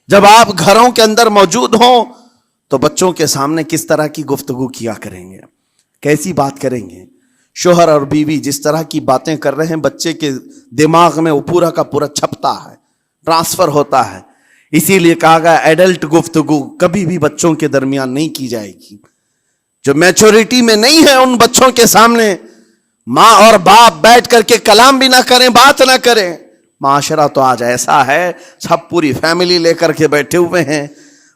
جب آپ گھروں کے اندر موجود ہوں تو بچوں کے سامنے کس طرح کی گفتگو کیا کریں گے، کیسی بات کریں گے؟ شوہر اور بیوی جس طرح کی باتیں کر رہے ہیں بچے کے دماغ میں وہ پورا کا پورا چھپتا ہے، ٹرانسفر ہوتا ہے. اسی لیے کہا گیا ایڈلٹ گفتگو کبھی بھی بچوں کے درمیان نہیں کی جائے گی. جو میچورٹی میں نہیں ہے ان بچوں کے سامنے ماں اور باپ بیٹھ کر کے کلام بھی نہ کریں، بات نہ کریں. معاشرہ تو آج ایسا ہے، سب پوری فیملی لے کر کے بیٹھے ہوئے ہیں،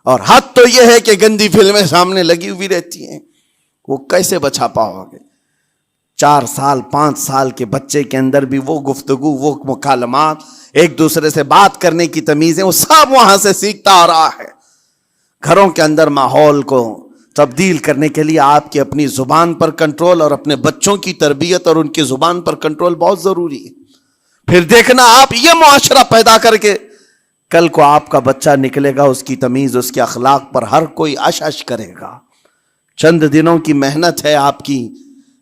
اور حد تو یہ ہے کہ گندی فلمیں سامنے لگی ہوئی رہتی ہیں. وہ کیسے بچا پاؤ گے؟ 4 سال 5 سال کے بچے کے اندر بھی وہ گفتگو، وہ مکالمات، ایک دوسرے سے بات کرنے کی تمیزیں، وہ سب وہاں سے سیکھتا آ رہا ہے. گھروں کے اندر ماحول کو تبدیل کرنے کے لیے آپ کی اپنی زبان پر کنٹرول اور اپنے بچوں کی تربیت اور ان کی زبان پر کنٹرول بہت ضروری ہے. پھر دیکھنا آپ یہ معاشرہ پیدا کر کے کل کو آپ کا بچہ نکلے گا، اس کی تمیز، اس کے اخلاق پر ہر کوئی اش اش کرے گا. چند دنوں کی محنت ہے آپ کی،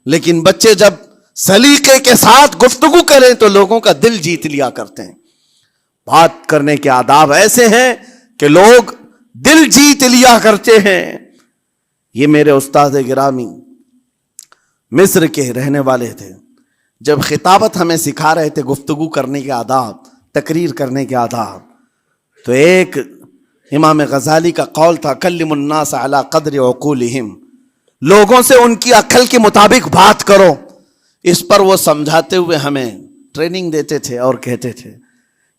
لیکن بچے جب سلیقے کے ساتھ گفتگو کریں تو لوگوں کا دل جیت لیا کرتے ہیں. بات کرنے کے آداب ایسے ہیں کہ لوگ دل جیت لیا کرتے ہیں. یہ میرے استاد گرامی مصر کے رہنے والے تھے. جب خطابت ہمیں سکھا رہے تھے گفتگو کرنے کے آداب، تقریر کرنے کے آداب، تو ایک امام غزالی کا قول تھا کلم الناس علی قدر عقولہم، لوگوں سے ان کی عقل کے مطابق بات کرو. اس پر وہ سمجھاتے ہوئے ہمیں ٹریننگ دیتے تھے اور کہتے تھے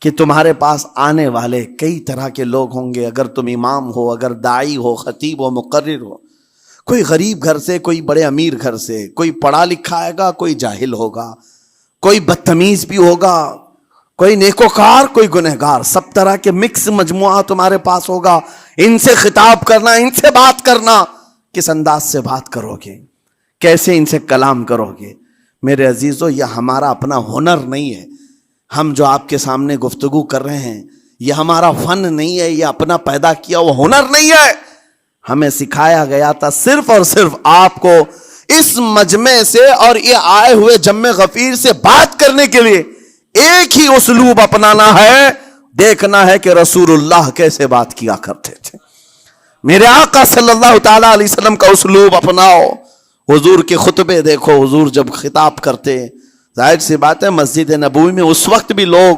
کہ تمہارے پاس آنے والے کئی طرح کے لوگ ہوں گے. اگر تم امام ہو، اگر داعی ہو، خطیب ہو، مقرر ہو، کوئی غریب گھر سے، کوئی بڑے امیر گھر سے، کوئی پڑھا لکھا آئے گا، کوئی جاہل ہوگا، کوئی بدتمیز بھی ہوگا، کوئی نیکوکار، کوئی گنہگار، سب طرح کے مکس مجموعہ تمہارے پاس ہوگا. ان سے خطاب کرنا، ان سے بات کرنا، کس انداز سے بات کرو گے، کیسے ان سے کلام کرو گے؟ میرے عزیزو، یہ ہمارا اپنا ہنر نہیں ہے. ہم جو آپ کے سامنے گفتگو کر رہے ہیں یہ ہمارا فن نہیں ہے، یہ اپنا پیدا کیا وہ ہنر نہیں ہے. ہمیں سکھایا گیا تھا صرف اور صرف آپ کو اس مجمع سے اور یہ آئے ہوئے جمع غفیر سے بات کرنے کے لیے ایک ہی اسلوب اپنانا ہے. دیکھنا ہے کہ رسول اللہ کیسے بات کیا کرتے تھے. میرے آقا صلی اللہ تعالی علیہ وسلم کا اسلوب اپناؤ. حضور کے خطبے دیکھو، حضور جب خطاب کرتے، ظاہر سی بات ہے مسجد نبوی میں اس وقت بھی لوگ،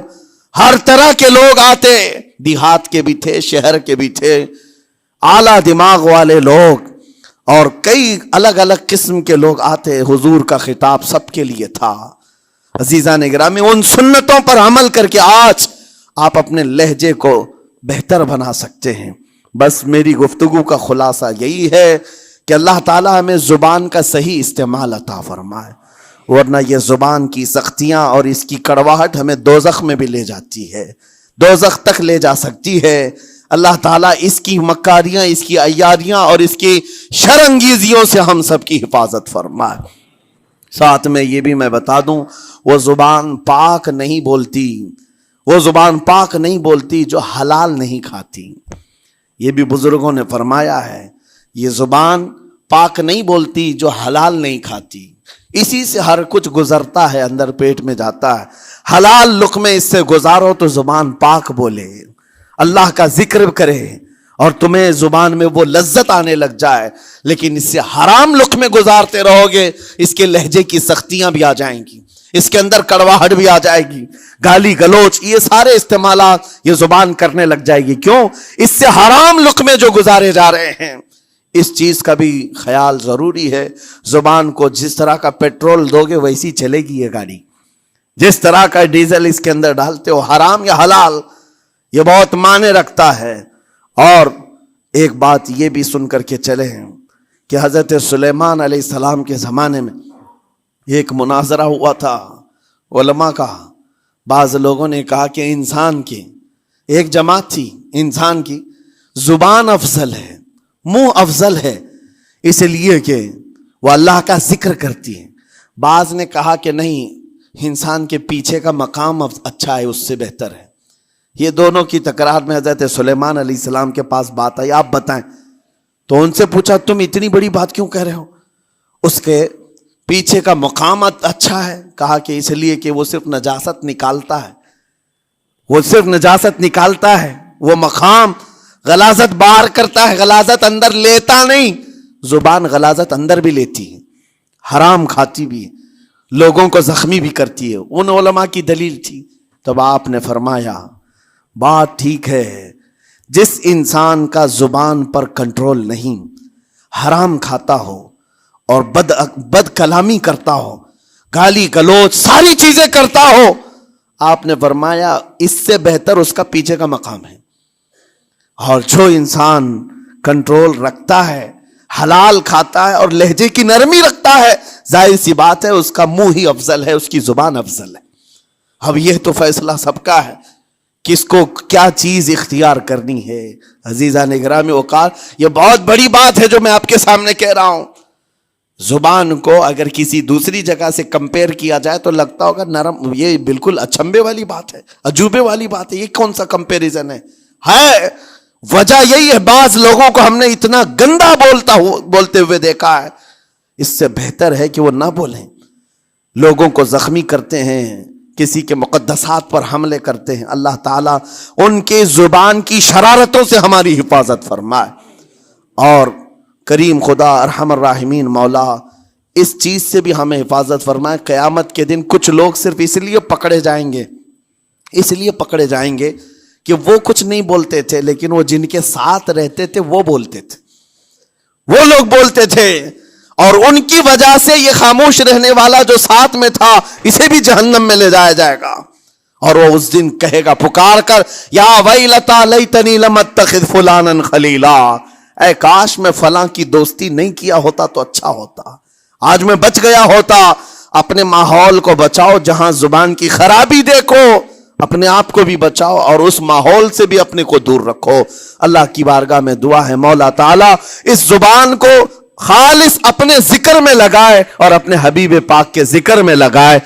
ہر طرح کے لوگ آتے، دیہات کے بھی تھے، شہر کے بھی تھے، اعلیٰ دماغ والے لوگ اور کئی الگ الگ قسم کے لوگ آتے. حضور کا خطاب سب کے لیے تھا. عزیزان گرامی، ان سنتوں پر عمل کر کے آج آپ اپنے لہجے کو بہتر بنا سکتے ہیں. بس میری گفتگو کا خلاصہ یہی ہے کہ اللہ تعالیٰ ہمیں زبان کا صحیح استعمال عطا فرمائے، ورنہ یہ زبان کی سختیاں اور اس کی کڑواہٹ ہمیں دوزخ میں بھی لے جاتی ہے، دوزخ تک لے جا سکتی ہے. اللہ تعالیٰ اس کی مکاریاں، اس کی عیاریاں اور اس کی شرانگیزیوں سے ہم سب کی حفاظت فرمائے. ساتھ میں یہ بھی میں بتا دوں، وہ زبان پاک نہیں بولتی، وہ زبان پاک نہیں بولتی جو حلال نہیں کھاتی. یہ بھی بزرگوں نے فرمایا ہے، یہ زبان پاک نہیں بولتی جو حلال نہیں کھاتی. اسی سے ہر کچھ گزرتا ہے، اندر پیٹ میں جاتا ہے. حلال لقمے اس سے گزارو تو زبان پاک بولے، اللہ کا ذکر کرے اور تمہیں زبان میں وہ لذت آنے لگ جائے. لیکن اس سے حرام لقمے گزارتے رہو گے، اس کے لہجے کی سختیاں بھی آ جائیں گی، اس کے اندر کڑواہٹ بھی آ جائے گی، گالی گلوچ، یہ سارے استعمالات یہ زبان کرنے لگ جائے گی. کیوں؟ اس سے حرام لقمے جو گزارے جا رہے ہیں. اس چیز کا بھی خیال ضروری ہے. زبان کو جس طرح کا پیٹرول دو گے ویسی چلے گی یہ گاڑی. جس طرح کا ڈیزل اس کے اندر ڈالتے ہو، حرام یا حلال، یہ بہت معنی رکھتا ہے. اور ایک بات یہ بھی سن کر کے چلے ہیں کہ حضرت سلیمان علیہ السلام کے زمانے میں ایک مناظرہ ہوا تھا علماء کا. بعض لوگوں نے کہا کہ انسان کی ایک جماعت تھی، انسان کی زبان افضل ہے، منہ افضل ہے، اس لیے کہ وہ اللہ کا ذکر کرتی ہے. بعض نے کہا کہ نہیں، انسان کے پیچھے کا مقام اچھا ہے، اس سے بہتر ہے. یہ دونوں کی تکرار میں حضرت سلیمان علیہ السلام کے پاس بات آئی، آپ بتائیں. تو ان سے پوچھا تم اتنی بڑی بات کیوں کہہ رہے ہو؟ اس کے پیچھے کا مقام اچھا ہے. کہا کہ اس لیے کہ وہ صرف نجاست نکالتا ہے، وہ صرف نجاست نکالتا ہے. وہ مقام غلاظت باہر کرتا ہے، غلاظت اندر لیتا نہیں. زبان غلاظت اندر بھی لیتی ہے، حرام کھاتی بھی ہے، لوگوں کو زخمی بھی کرتی ہے. ان علماء کی دلیل تھی. تب آپ نے فرمایا بات ٹھیک ہے، جس انسان کا زبان پر کنٹرول نہیں، حرام کھاتا ہو اور بد کلامی کرتا ہو، گالی گلوچ ساری چیزیں کرتا ہو، آپ نے فرمایا اس سے بہتر اس کا پیچھے کا مقام ہے. اور جو انسان کنٹرول رکھتا ہے، حلال کھاتا ہے اور لہجے کی نرمی رکھتا ہے، ظاہر سی بات ہے اس کا منہ ہی افضل ہے، اس کی زبان افضل ہے. اب یہ تو فیصلہ سب کا ہے، کس کو کیا چیز اختیار کرنی ہے. عزیزان گرامی اوقار، یہ بہت بڑی بات ہے جو میں آپ کے سامنے کہہ رہا ہوں. زبان کو اگر کسی دوسری جگہ سے کمپیئر کیا جائے تو لگتا ہوگا نرم، یہ بالکل اچنبے والی بات ہے، عجوبے والی بات ہے، یہ کون سا کمپیریزن ہے. وجہ یہی ہے، بعض لوگوں کو ہم نے اتنا گندا بولتے ہوئے دیکھا ہے. اس سے بہتر ہے کہ وہ نہ بولیں. لوگوں کو زخمی کرتے ہیں، کسی کے مقدسات پر حملے کرتے ہیں. اللہ تعالیٰ ان کے زبان کی شرارتوں سے ہماری حفاظت فرمائے. اور کریم خدا ارحم الراحمین مولا اس چیز سے بھی ہمیں حفاظت فرمائے. قیامت کے دن کچھ لوگ صرف اس لیے پکڑے جائیں گے کہ وہ کچھ نہیں بولتے تھے، لیکن وہ جن کے ساتھ رہتے تھے وہ بولتے تھے، وہ لوگ بولتے تھے، اور ان کی وجہ سے یہ خاموش رہنے والا جو ساتھ میں تھا اسے بھی جہنم میں لے جایا جائے گا. اور وہ اس دن کہے گا پکار کر، یا ویلتا لیتنی لم اتخذ فلانا خلیلا، اے کاش میں فلاں کی دوستی نہیں کیا ہوتا تو اچھا ہوتا، آج میں بچ گیا ہوتا. اپنے ماحول کو بچاؤ، جہاں زبان کی خرابی دیکھو اپنے آپ کو بھی بچاؤ اور اس ماحول سے بھی اپنے کو دور رکھو. اللہ کی بارگاہ میں دعا ہے مولا تعالیٰ اس زبان کو خالص اپنے ذکر میں لگائے اور اپنے حبیب پاک کے ذکر میں لگائے.